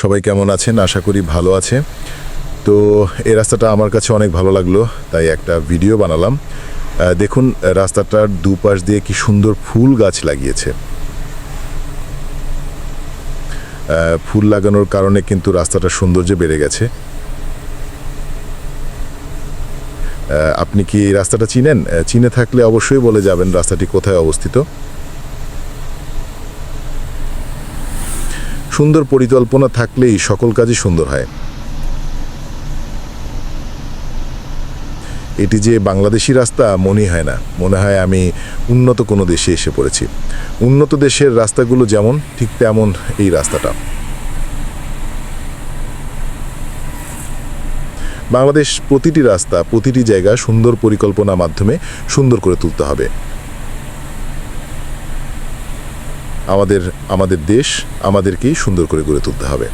সবাই কেমন আছেন? আশা করি ভালো আছে। তো এই রাস্তাটা আমার কাছে অনেক ভালো লাগলো, তাই একটা ভিডিও বানালাম। দেখুন রাস্তাটার দুপাশ দিয়ে কি সুন্দর ফুল গাছ লাগিয়েছে। ফুল লাগানোর কারণে কিন্তু রাস্তাটার সৌন্দর্য বেড়ে গেছে। আপনি কি এই রাস্তাটা চিনেন? চিনে থাকলে অবশ্যই বলে যাবেন রাস্তাটি কোথায় অবস্থিত। সুন্দর পরিকল্পনা থাকলেই সকল কাজই সুন্দর হয়। এটি যে বাংলাদেশি রাস্তা মনে হয় না, মনে হয় আমি উন্নত কোনো দেশে এসে পড়েছি। উন্নত দেশের রাস্তাগুলো যেমন, ঠিক তেমন এই রাস্তাটা। বাংলাদেশ প্রতিটি রাস্তা, প্রতিটি জায়গা সুন্দর পরিকল্পনার মাধ্যমে সুন্দর করে তুলতে হবে। আমাদের দেশ আমাদেরকেই সুন্দর করে গড়ে তুলতে হবে।